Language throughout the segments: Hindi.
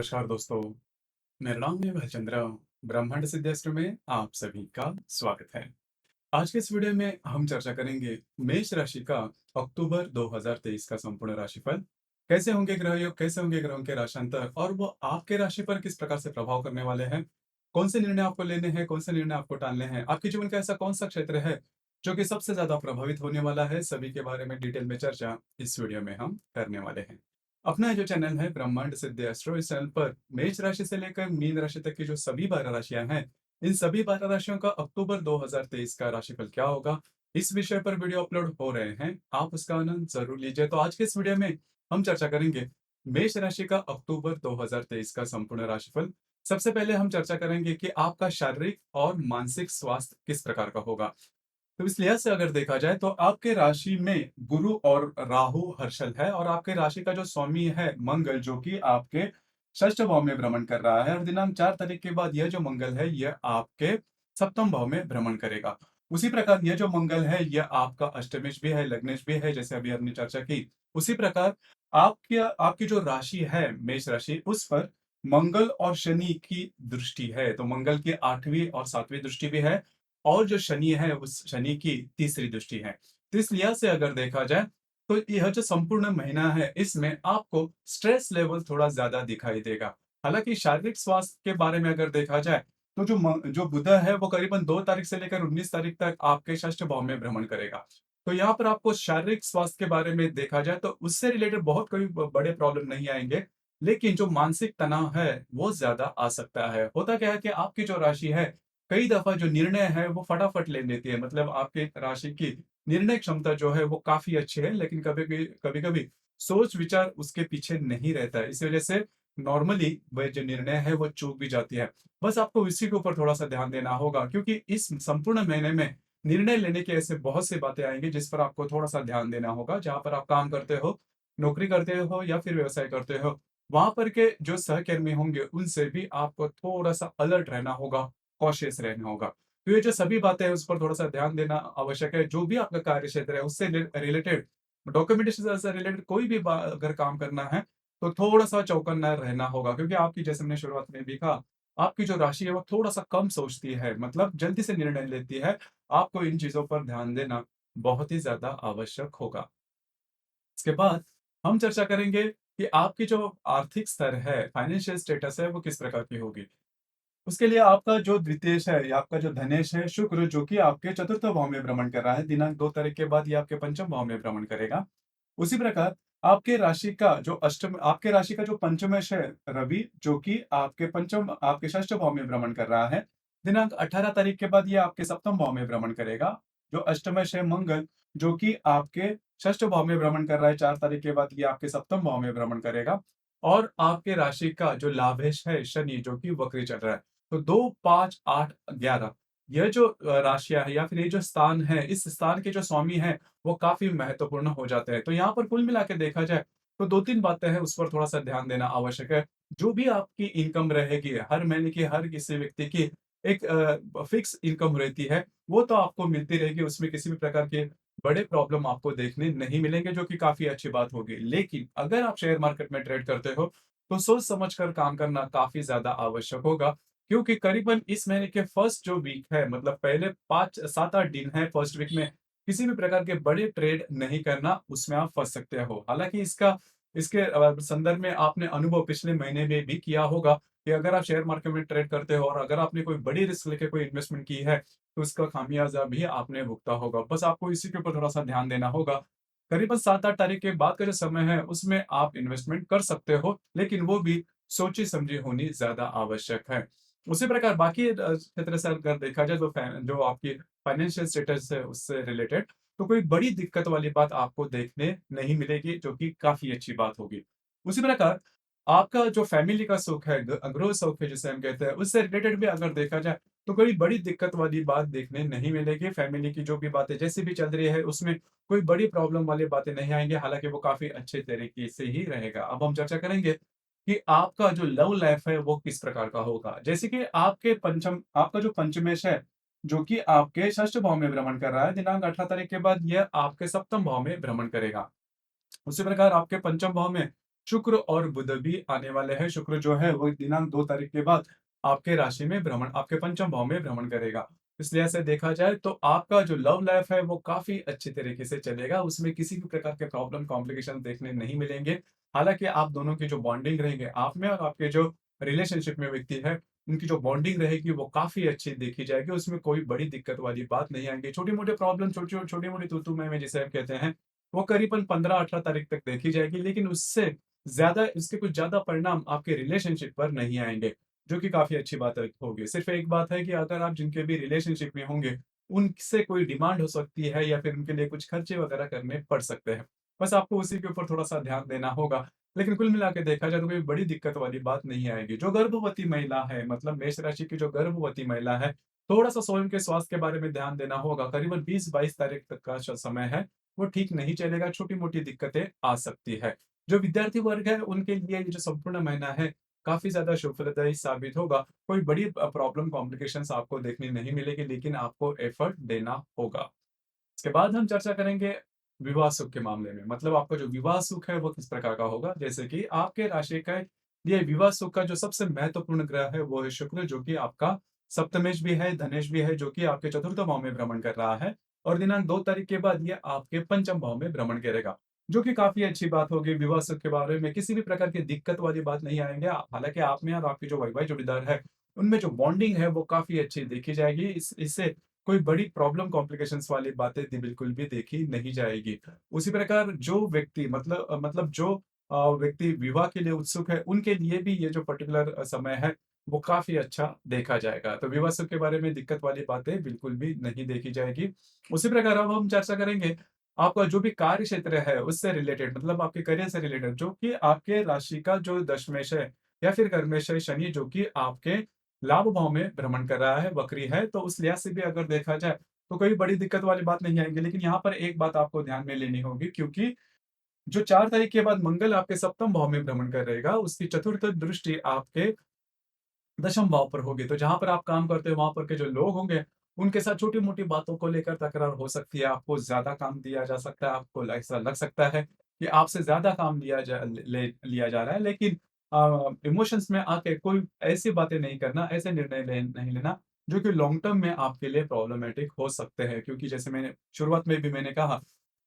नमस्कार दोस्तों, मेरा नाम है भालचंद्र। ब्रह्मांड सिद्धास्त्र में आप सभी का स्वागत है। आज के इस वीडियो में हम चर्चा करेंगे मेष राशि का अक्टूबर 2023 का संपूर्ण राशिफल। कैसे होंगे ग्रह योग, कैसे होंगे ग्रहों के राशांतर और वो आपके राशि पर किस प्रकार से प्रभाव करने वाले हैं। कौन से निर्णय आपको लेने हैं, कौन से निर्णय आपको टालने हैं, आपके जीवन का ऐसा कौन सा क्षेत्र है जो कि सबसे ज्यादा प्रभावित होने वाला है। सभी के बारे में डिटेल में चर्चा इस वीडियो में हम करने वाले हैं। अपना जो चैनल है ब्रह्मांड सिद्ध एस्ट्रो, इस चैनल पर मेष राशि से लेकर मीन राशि तक की जो सभी 12 राशियां हैं, इन सभी 12 राशियों का अक्टूबर 2023 का राशिफल क्या होगा, इस विषय पर वीडियो अपलोड हो रहे हैं। आप उसका आनंद जरूर लीजिए। तो आज के इस वीडियो में हम चर्चा करेंगे मेष राशि का अक्टूबर 2023 का संपूर्ण राशिफल। सबसे पहले हम चर्चा करेंगे कि आपका शारीरिक और मानसिक स्वास्थ्य किस प्रकार का होगा। तो इस लिहाज से अगर देखा जाए तो आपके राशि में गुरु और राहु हर्षल है, और आपके राशि का जो स्वामी है मंगल, जो कि आपके षष्ठ भाव में भ्रमण कर रहा है, और दिनांक 4 तारीख के बाद यह जो मंगल है यह आपके सप्तम भाव में भ्रमण करेगा। उसी प्रकार यह जो मंगल है यह आपका अष्टमेश भी है, लग्नेश भी है, जैसे अभी हमने चर्चा की। उसी प्रकार आपकी आपकी जो राशि है मेष राशि, उस पर मंगल और शनि की दृष्टि है। तो मंगल की 8वीं और 7वीं दृष्टि भी है, और जो शनि है उस शनि की तीसरी दृष्टि है। तो इस लिहाज से अगर देखा जाए तो यह जो संपूर्ण महीना है इसमें आपको स्ट्रेस लेवल थोड़ा ज्यादा दिखाई देगा। हालांकि शारीरिक स्वास्थ्य के बारे में अगर देखा जाए तो जो बुध है वो करीबन 2 तारीख से लेकर 19 तारीख तक आपके षष्ठ भाव में भ्रमण करेगा। तो यहाँ पर आपको शारीरिक स्वास्थ्य के बारे में देखा जाए तो उससे रिलेटेड बहुत कोई बड़े प्रॉब्लम नहीं आएंगे, लेकिन जो मानसिक तनाव है वो ज्यादा आ सकता है। होता क्या है कि आपकी जो राशि है कई दफा जो निर्णय है वो फटाफट ले लेती है, मतलब आपके राशि की निर्णय क्षमता जो है वो काफी अच्छी है, लेकिन कभी कभी सोच विचार उसके पीछे नहीं रहता है। इस वजह से नॉर्मली वह जो निर्णय है वो चूक भी जाती है। बस आपको इसी के ऊपर थोड़ा सा ध्यान देना होगा, क्योंकि इस संपूर्ण महीने में निर्णय लेने के ऐसे बहुत सी बातें आएंगी जिस पर आपको थोड़ा सा ध्यान देना होगा। जहां पर आप काम करते हो, नौकरी करते हो या फिर व्यवसाय करते हो, वहां पर के जो सहकर्मी होंगे उनसे भी आपको थोड़ा सा अलर्ट रहना होगा, कॉशियस रहना होगा। तो ये जो सभी बातें हैं उस पर थोड़ा सा ध्यान देना आवश्यक है। जो भी आपका कार्य क्षेत्र है उससे रिलेटेड, डॉक्यूमेंटेशन से रिलेटेड कोई भी अगर काम करना है तो थोड़ा सा चौकन्ना रहना होगा, क्योंकि आपकी, जैसे मैंने शुरुआत में भी कहा, आपकी जो राशि है वो थोड़ा सा कम सोचती है, मतलब जल्दी से निर्णय लेती है। आपको इन चीजों पर ध्यान देना बहुत ही ज्यादा आवश्यक होगा। इसके बाद हम चर्चा करेंगे कि आपकी जो आर्थिक स्तर है, फाइनेंशियल स्टेटस है, वो किस प्रकार की होगी। उसके लिए आपका जो द्वितेश है या आपका जो धनेश है शुक्र, जो कि आपके चतुर्थ भाव में भ्रमण कर रहा है, दिनांक 2 तारीख के बाद ये आपके पंचम भाव में भ्रमण करेगा। उसी प्रकार आपके राशि का जो पंचमेश है रवि, जो कि आपके षष्ठ भाव में भ्रमण कर रहा है, दिनांक 18 तारीख के बाद ये आपके सप्तम भाव में भ्रमण करेगा। जो अष्टमेश है मंगल, जो कि आपके षष्ठ भाव में भ्रमण कर रहा है, 4 तारीख के बाद ये आपके सप्तम भाव में भ्रमण करेगा। और आपके राशि का जो लाभेश है शनि, जो कि वक्री चल रहा है। तो 2, 5, 8, 11, यह जो राशियां है या फिर ये जो स्थान है, इस स्थान के जो स्वामी है वो काफी महत्वपूर्ण हो जाते हैं। तो यहाँ पर कुल मिला के देखा जाए तो 2-3 बातें हैं, उस पर थोड़ा सा ध्यान देना आवश्यक है। जो भी आपकी इनकम रहेगी हर महीने की, हर किसी व्यक्ति की एक फिक्स इनकम रहती है, वो तो आपको मिलती रहेगी। उसमें किसी भी प्रकार के बड़े प्रॉब्लम आपको देखने नहीं मिलेंगे, जो कि काफी अच्छी बात होगी। लेकिन अगर आप शेयर मार्केट में ट्रेड करते हो तो सोच समझ कर काम करना काफी ज्यादा आवश्यक होगा, क्योंकि करीबन इस महीने के फर्स्ट जो वीक है, मतलब पहले 5-7-8 दिन है फर्स्ट वीक में, किसी भी प्रकार के बड़े ट्रेड नहीं करना, उसमें आप फंस सकते हो। हालांकि इसके संदर्भ में आपने अनुभव पिछले महीने में भी किया होगा कि अगर आप शेयर मार्केट में ट्रेड करते हो और अगर आपने कोई बड़ी रिस्क लेके कोई इन्वेस्टमेंट की है तो उसका खामियाजा भी आपने भुगता होगा। बस आपको इसी के ऊपर थोड़ा सा ध्यान देना होगा। करीबन 7-8 तारीख के बाद का जो समय है उसमें आप इन्वेस्टमेंट कर सकते हो, लेकिन वो भी सोची समझी होनी ज्यादा आवश्यक है। उसी प्रकार बाकी क्षेत्र से अगर देखा जाए तो जो आपकी फाइनेंशियल स्टेटस है उससे रिलेटेड तो कोई बड़ी दिक्कत वाली बात आपको देखने नहीं मिलेगी, जो कि काफी अच्छी बात होगी। उसी प्रकार आपका जो फैमिली का सुख है, गृह सुख है जिसे हम कहते हैं, उससे रिलेटेड भी अगर देखा जाए तो कोई बड़ी दिक्कत वाली बात देखने नहीं मिलेगी। फैमिली की जो भी बातें जैसी भी चल रही है उसमें कोई बड़ी प्रॉब्लम वाली बातें नहीं आएंगी, हालांकि वो काफी अच्छे तरीके से ही रहेगा। अब हम चर्चा करेंगे कि आपका जो लव लाइफ है वो किस प्रकार का होगा। जैसे कि आपका जो पंचमेश है, जो कि आपके षष्ठ भाव में भ्रमण कर रहा है, दिनांक 18 तारीख के बाद यह आपके सप्तम भाव में भ्रमण करेगा। उसी प्रकार आपके पंचम भाव में शुक्र और बुध भी आने वाले हैं। शुक्र जो है वो दिनांक 2 तारीख के बाद आपके राशि में भ्रमण आपके पंचम भाव में भ्रमण करेगा। इसलिए ऐसे देखा जाए तो आपका जो लव लाइफ है वो काफ़ी अच्छी तरीके से चलेगा। उसमें किसी भी प्रकार के प्रॉब्लम, कॉम्प्लिकेशन देखने नहीं मिलेंगे। हालाँकि आप दोनों की जो बॉन्डिंग रहेंगे, आप में और आपके जो रिलेशनशिप में व्यक्ति है, उनकी जो बॉन्डिंग रहेगी वो काफ़ी अच्छी देखी जाएगी। उसमें कोई बड़ी दिक्कत वाली बात नहीं आएँगी। छोटी-मोटी प्रॉब्लम, छोटी-मोटी तू-तू, मैं-मैं जिसे हम कहते हैं, वो करीबन 15-18 तारीख तक देखी जाएगी। लेकिन उससे ज़्यादा इसके कुछ ज़्यादा परिणाम आपके रिलेशनशिप पर नहीं आएँगे, जो कि काफ़ी अच्छी बात होगी। सिर्फ़ एक बात है कि अगर आप जिनके भी रिलेशनशिप में होंगे, उनसे कोई डिमांड हो सकती है या फिर उनके लिए कुछ खर्चे वग़ैरह करने पड़ सकते हैं। बस आपको उसी के ऊपर थोड़ा-सा ध्यान देना होगा। लेकिन कुल मिला के देखा जाए तो कोई बड़ी दिक्कत वाली बात नहीं आएगी। जो गर्भवती महिला है, मतलब मेष राशि की जो गर्भवती महिला है, थोड़ा-सा स्वयं के स्वास्थ्य के बारे में ध्यान देना होगा। करीबन 20-22 तारीख तक का श समय है, वो ठीक नहीं चलेगा, छोटी-मोटी दिक्कतें आ सकती है। जो विद्यार्थी वर्ग है, उनके लिए ये जो संपूर्ण महीना है, काफ़ी ज़्यादा शुभप्रदायी साबित होगा। कोई बड़ी प्रॉब्लम, कॉम्प्लिकेशंस आपको देखने नहीं मिलेगी, लेकिन आपको एफर्ट देना होगा। इसके बाद हम चर्चा करेंगे विवाह सुख के मामले में। मतलब आपका जो विवाह सुख है वो किस प्रकार का होगा? जैसे कि आपके राशि का लिए विवाह सुख का जो सबसे महत्वपूर्ण ग्रह है वो है शुक्र, जो कि आपका सप्तमेश भी है, धनेश भी है, जो कि आपके चतुर्थ भाव में भ्रमण कर रहा है और दिनांक 2 तारीख के बाद ये आपके पंचम भाव में भ्रमण करेगा, जो कि काफ़ी अच्छी बात होगी। विवाह सुख के बारे में किसी भी प्रकार की दिक्कत वाली बात नहीं आएँगे। हालाँकि आप में और आपके जो वैवाहिक जोड़ीदार है, उनमें जो बॉन्डिंग है वो काफ़ी अच्छी देखी जाएगी। इससे कोई बड़ी प्रॉब्लम, कॉम्प्लिकेशंस वाली बातें बिल्कुल भी देखी नहीं जाएगी। उसी प्रकार जो व्यक्ति मतलब जो व्यक्ति विवाह के लिए उत्सुक है, उनके लिए भी ये जो पर्टिकुलर समय है, वो काफ़ी अच्छा देखा जाएगा। तो विवाह सुख के बारे में दिक्कत वाली बातें बिल्कुल भी नहीं देखी जाएगी। उसी प्रकार अब हम चर्चा करेंगे, आपका जो भी कार्य क्षेत्र है, उससे रिलेटेड, मतलब आपके करियर से रिलेटेड, जो कि आपके राशि का जो दशमेश है या फिर कर्मेश है शनि, जो कि आपके लाभ भाव में भ्रमण कर रहा है, वक्री है, तो उस लिहाज से भी अगर देखा जाए, तो कोई बड़ी दिक्कत वाली बात नहीं आएँगी। लेकिन यहाँ पर एक बात आपको ध्यान में लेनी होगी, क्योंकि जो 4 तारीख के बाद मंगल आपके सप्तम भाव में भ्रमण कर रहेगा, उसकी चतुर्थ दृष्टि आपके दशम भाव पर होगी। तो जहाँ पर आप काम करते हो, वहाँ पर के जो लोग होंगे, उनके साथ छोटी-मोटी बातों को लेकर तकरार हो सकती है। आपको ज़्यादा काम दिया जा सकता है, आपको ऐसा लग सकता है कि आपसे ज़्यादा काम लिया जा रहा है। लेकिन इमोशंस में आके कोई ऐसी बातें नहीं करना, ऐसे निर्णय नहीं लेना, जो कि लॉन्ग टर्म में आपके लिए प्रॉब्लमैटिक हो सकते हैं। क्योंकि जैसे मैंने शुरुआत में भी मैंने कहा,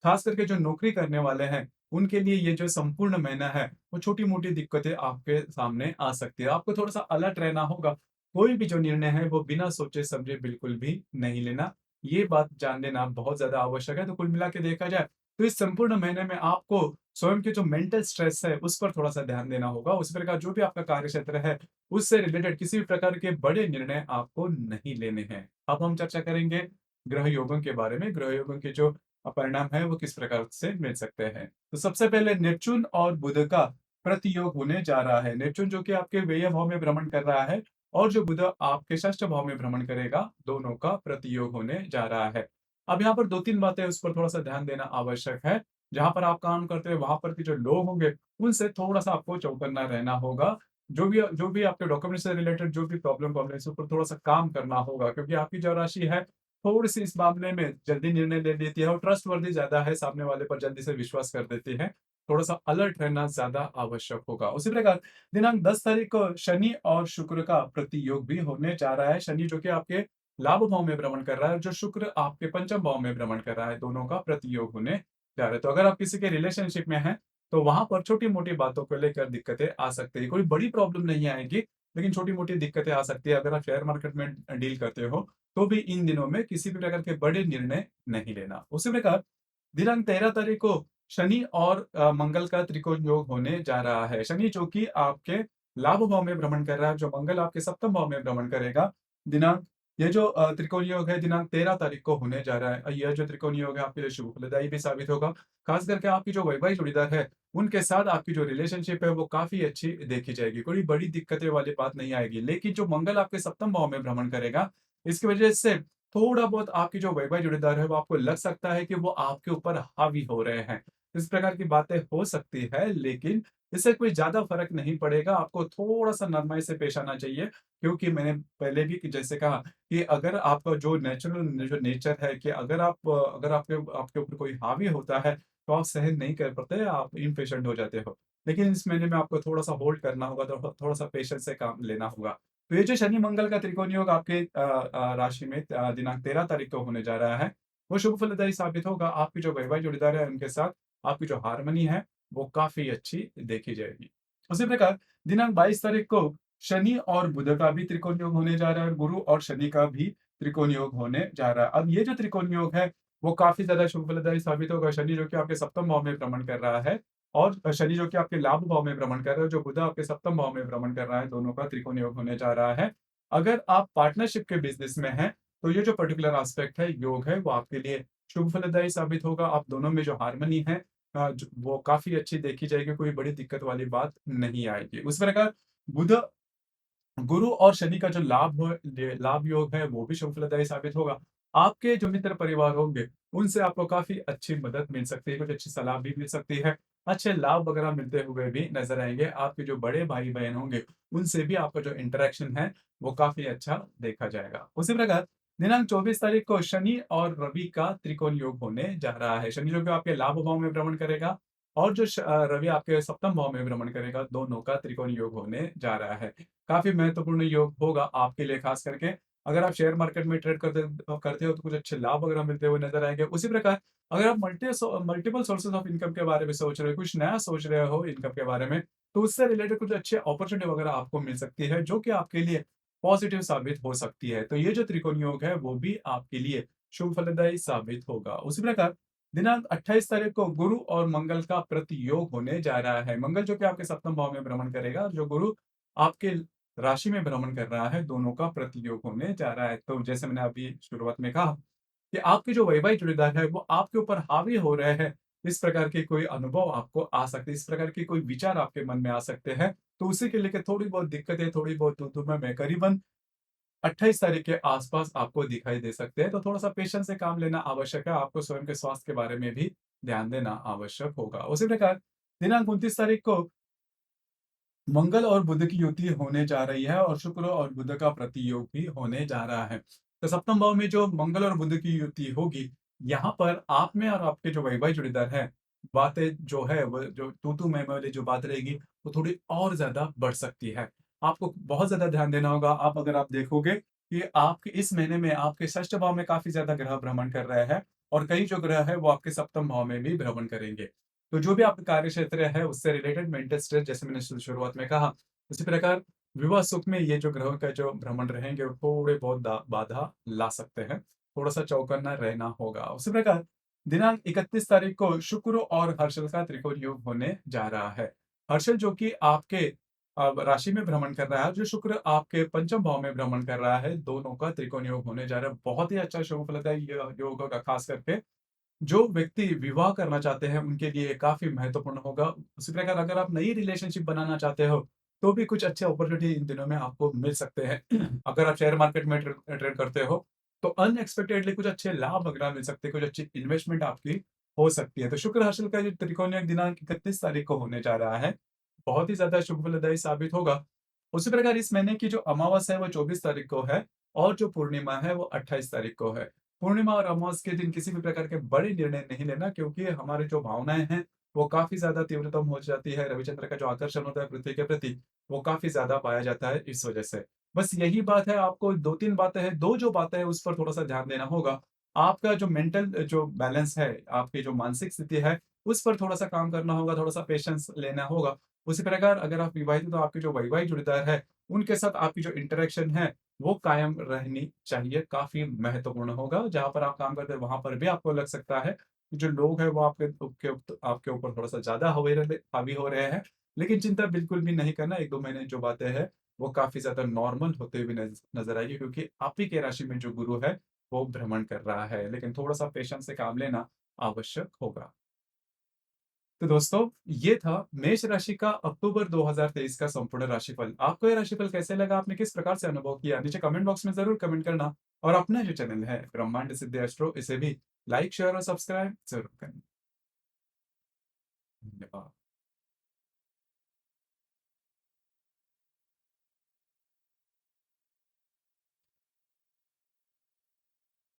खास करके जो नौकरी करने वाले हैं, उनके लिए ये जो संपूर्ण महीना है, वो छोटी-मोटी दिक्कतें आपके सामने आ सकती है। आपको थोड़ा-सा अलर्ट रहना होगा। कोई भी जो निर्णय है वो बिना सोचे-समझे बिल्कुल भी नहीं लेना। ये बात जान लेना बहुत ज़्यादा आवश्यक है। तो कुल मिला के देखा जाए, तो इस संपूर्ण महीने में आपको स्वयं के जो मेंटल स्ट्रेस है, उस पर थोड़ा-सा ध्यान देना होगा। उसी प्रकार जो भी आपका कार्यक्षेत्र है, उससे रिलेटेड किसी भी प्रकार के बड़े निर्णय आपको नहीं लेने हैं। अब हम चर्चा करेंगे ग्रह योगों के बारे में। ग्रह योगों के जो परिणाम है वो किस प्रकार से मिल सकते हैं। तो सबसे पहले नेपच्यून और बुध का प्रतियोग होने जा रहा है। नेपच्यून जो कि आपके व्यय भाव में भ्रमण कर रहा है और जो बुध आपके षष्ठ भाव में भ्रमण करेगा, दोनों का प्रतियोग होने जा रहा है। अब यहाँ पर 2-3 बातें उस पर थोड़ा-सा ध्यान देना आवश्यक है। जहाँ पर आप काम करते हैं, वहाँ पर के जो लोग होंगे, उनसे थोड़ा-सा आपको चौकन्ना रहना होगा। जो भी आपके डॉक्यूमेंट से रिलेटेड जो भी प्रॉब्लम है, इस ऊपर थोड़ा-सा काम करना होगा, क्योंकि आपकी जो राशि है, थोड़ी-सी इस मामले में जल्दी निर्णय ले लेती है और ट्रस्टवर्दी ज़्यादा है, सामने वाले पर जल्दी से विश्वास कर देती है। थोड़ा-सा अलर्ट रहना ज़्यादा आवश्यक होगा। उसी प्रकार दिनांक 10 तारीख को शनि और शुक्र का प्रतियोग भी होने जा रहा है। शनि जो कि आपके लाभ भाव में भ्रमण कर रहा है और जो शुक्र आपके पंचम भाव में भ्रमण कर रहा है, दोनों का प्रतियोग होने जा रहा है। तो अगर आप किसी के रिलेशनशिप में हैं, तो वहाँ पर छोटी-मोटी बातों को लेकर दिक्कतें आ सकती है। कोई बड़ी प्रॉब्लम नहीं आएगी, लेकिन छोटी-मोटी दिक्कतें आ सकती है। अगर आप शेयर मार्केट में डील करते हो, तो भी इन दिनों में किसी भी प्रकार के बड़े निर्णय नहीं लेना। उसी प्रकार दिनांक 13 तारीख को शनि और मंगल का त्रिकोण योग होने जा रहा है। शनि जो कि आपके लाभ भाव में भ्रमण कर रहा है, जो मंगल आपके सप्तम भाव में भ्रमण करेगा। दिनांक ये जो त्रिकोण योग है, दिनांक 13 तारीख को होने जा रहा है। यह जो त्रिकोण योग है आपके लिए शुभ फलदायी भी साबित होगा। खास करके आपकी जो वैवाहिक जोड़ीदार है, उनके साथ आपकी जो रिलेशनशिप है वो काफ़ी अच्छी देखी जाएगी। कोई बड़ी दिक्कतें वाली बात नहीं आएगी। लेकिन जो मंगल आपके सप्तम भाव में भ्रमण करेगा, इसकी वजह से थोड़ा बहुत आपकी जो वैवाहिक जोड़ीदार है, वो आपको लग सकता है कि वो आपके ऊपर हावी हो रहे हैं। इस प्रकार की बातें हो सकती है, लेकिन इससे कोई ज़्यादा फ़र्क नहीं पड़ेगा। आपको थोड़ा-सा नरमाई से पेश आना चाहिए, क्योंकि मैंने पहले भी कि जैसे कहा कि अगर आपका जो जो नेचर है कि अगर आपके आपके ऊपर कोई हावी होता है, तो आप सहन नहीं कर पाते, आप इम्पेशेंट हो जाते हो। लेकिन इस महीने में आपको थोड़ा-सा होल्ड करना होगा, तो थोड़ा-सा पेशेंस से काम लेना होगा। तो ये जो शनि-मंगल का त्रिकोण योग आपके राशि में दिनांक 13 तारीख को होने जा रहा है, वो शुभ फलदायी साबित होगा। आपकी जो वैवाहिक जोड़ीदार है, उनके साथ आपकी जो हार्मनी है, वो काफ़ी अच्छी देखी जाएगी। उसी प्रकार दिनांक 22 तारीख को शनि और बुध का भी त्रिकोण योग होने जा रहा है, गुरु और शनि का भी त्रिकोण योग होने जा रहा है। अब ये जो त्रिकोण योग है, वो काफ़ी ज़्यादा शुभ फलदायी साबित होगा। शनि जो कि आपके सप्तम भाव में भ्रमण कर रहा है और शनि जो कि आपके लाभ भाव में भ्रमण कर रहा है, जो बुध आपके सप्तम भाव में भ्रमण कर रहा है, दोनों का त्रिकोण योग होने जा रहा है। अगर आप पार्टनरशिप के बिज़नेस में हैं, तो ये जो पर्टिकुलर एस्पेक्ट है, योग है, वो आपके लिए शुभ फलदायी साबित होगा। आप दोनों में जो हार्मनी है वो काफ़ी अच्छी देखी जाएगी, कोई बड़ी दिक्कत वाली बात नहीं आएगी। उस प्रकार बुध गुरु और शनि का जो लाभ योग है, वो भी शुभ फलदायी साबित होगा। आपके जो मित्र परिवार होंगे, उनसे आपको काफ़ी अच्छी मदद मिल सकती है, कुछ अच्छी सलाह भी मिल सकती है। अच्छे लाभ वगैरह मिलते हुए भी नज़र आएँगे। आपके जो बड़े भाई-बहन होंगे, उनसे भी आपका जो इंटरैक्शन है, वो काफ़ी अच्छा देखा जाएगा। उसी प्रकार दिनांक 24 तारीख को शनि और रवि का त्रिकोण योग होने जा रहा है। शनि जो कि आपके लाभ भाव में भ्रमण करेगा और जो रवि आपके सप्तम भाव में भ्रमण करेगा, दोनों का त्रिकोण योग होने जा रहा है। काफ़ी महत्वपूर्ण योग होगा आपके लिए खास करके। अगर आप शेयर मार्केट में ट्रेड करते हो तो कुछ अच्छे लाभ वगैरह मिलते हुए नज़र आएँगे। उसी प्रकार अगर आप मल्टीपल सोर्सेज़ ऑफ इनकम के बारे में सोच रहे हो, कुछ नया सोच रहे हो इनकम के बारे में, तो उससे रिलेटेड कुछ अच्छे अपॉर्च्युनिटी वगैरह आपको मिल सकती है, जो कि आपके लिए पॉजिटिव साबित हो सकती है। तो ये जो त्रिकोण योग है, वो भी आपके लिए शुभ फलदायी साबित होगा। उसी प्रकार दिनांक 28 तारीख को गुरु और मंगल का प्रतियोग होने जा रहा है। मंगल जो कि आपके सप्तम भाव में भ्रमण करेगा और जो गुरु आपके राशि में भ्रमण कर रहा है, दोनों का प्रतियोग होने जा रहा है। तो जैसे मैंने अभी शुरुआत में कहा कि आपके जो वैवाहिक जोड़ीदार है, वो आपके ऊपर हावी हो रहे हैं। इस प्रकार के कोई अनुभव आपको आ सकते हैं, इस प्रकार के कोई विचार आपके मन में आ सकते हैं। तो उसी के लेके थोड़ी बहुत दिक्कतें, थोड़ी बहुत तू-तू मैं करीबन 28 तारीख के आस-पास आपको दिखाई दे सकते हैं। तो थोड़ा-सा पेशेंस से काम लेना आवश्यक है। आपको स्वयं के स्वास्थ्य के बारे में भी ध्यान देना आवश्यक होगा। उसी प्रकार दिनांक 29 तारीख को मंगल और बुध की युति होने जा रही है और शुक्र और बुध का प्रतियोग भी होने जा रहा है। तो सप्तम भाव में जो मंगल और बुध की युति होगी, यहाँ पर आप में और आपके जो वैवाहिक जोड़ीदार है, बातें जो है वो जो तू-तू मैं-मैं वाली जो बात रहेगी, वो थोड़ी और ज़्यादा बढ़ सकती है। आपको बहुत ज़्यादा ध्यान देना होगा। अगर आप देखोगे कि आपके इस महीने में आपके षष्ठ भाव में काफ़ी ज़्यादा ग्रह भ्रमण कर रहे हैं और कई जो ग्रह है वो आपके सप्तम भाव में भी भ्रमण करेंगे। तो जो भी आपका कार्य क्षेत्र है, उससे रिलेटेड मेंटल स्ट्रेस जैसे मैंने शुरुआत में कहा, उसी प्रकार विवाह सुख में ये जो ग्रहों का जो भ्रमण रहेंगे, वो थोड़े बहुत बाधा ला सकते हैं। थोड़ा-सा चौकन्ना रहना होगा। उसी प्रकार दिनांक 31 तारीख को शुक्र और हर्षल का त्रिकोण योग होने जा रहा है। हर्षल जो कि आपके राशि में भ्रमण कर रहा है, जो शुक्र आपके पंचम भाव में भ्रमण कर रहा है, दोनों का त्रिकोण योग होने जा रहा है। बहुत ही अच्छा शुभ फलदायी योग होगा, खास करके जो व्यक्ति विवाह करना चाहते हैं, उनके लिए काफ़ी महत्वपूर्ण होगा। उसी प्रकार अगर आप नई रिलेशनशिप बनाना चाहते हो, तो भी कुछ अच्छे अपॉर्च्युनिटी इन दिनों में आपको मिल सकते हैं। अगर आप शेयर मार्केट में ट्रेड करते हो, तो अनएक्सपेक्टेडली कुछ अच्छे लाभ वगैरह मिल सकते हैं, कुछ अच्छी इन्वेस्टमेंट आपकी हो सकती है। तो शुक्र हर्षल का जो त्रिकोणीय दिनांक 31 तारीख को होने जा रहा है, बहुत ही ज़्यादा शुभ फलदायी साबित होगा। उसी प्रकार इस महीने की जो अमावस है, वो 24 तारीख को है और जो पूर्णिमा है, वो 28 तारीख को है। पूर्णिमा और अमावस के दिन किसी भी प्रकार के बड़े निर्णय नहीं लेना, क्योंकि हमारी जो भावनाएँ हैं, वो काफ़ी ज़्यादा तीव्रतम हो जाती है। रविचंद्र का जो आकर्षण होता है पृथ्वी के प्रति, वो काफ़ी ज़्यादा पाया जाता है इस वजह से। बस यही बात है, आपको 2-3 बातें हैं, 2 जो बातें हैं उस पर थोड़ा-सा ध्यान देना होगा। आपका जो मेंटल जो बैलेंस है, आपकी जो मानसिक स्थिति है, उस पर थोड़ा-सा काम करना होगा, थोड़ा-सा पेशेंस लेना होगा। उसी प्रकार अगर आप विवाहित हो, तो आपके जो वैवाहिक जोड़ीदार है, उनके साथ आपकी जो इंटरेक्शन है, वो कायम रहनी चाहिए, काफ़ी महत्वपूर्ण होगा। जहाँ पर आप काम करते हैं, वहाँ पर भी आपको लग सकता है कि जो लोग हैं, वो आपके ऊपर थोड़ा-सा ज़्यादा हावी हो रहे हैं। लेकिन चिंता बिल्कुल भी नहीं करना, 1-2 महीने जो बातें हैं, वो काफ़ी ज़्यादा नॉर्मल होते हुए नज़र आएगी, क्योंकि आप ही के राशि में जो गुरु है, वो भ्रमण कर रहा है। लेकिन थोड़ा-सा पेशेंस से काम लेना आवश्यक होगा। तो दोस्तों, ये था मेष राशि का अक्टूबर 2023 का संपूर्ण राशिफल। आपको ये राशिफल कैसे लगा? आपने किस प्रकार से अनुभव किया? नीचे कमेंट बॉक्स में ज़रूर कमेंट करना और अपना जो चैनल है ब्रह्मांड सिद्धि एस्ट्रो, इसे भी लाइक, शेयर और सब्सक्राइब ज़रूर करें। धन्यवाद।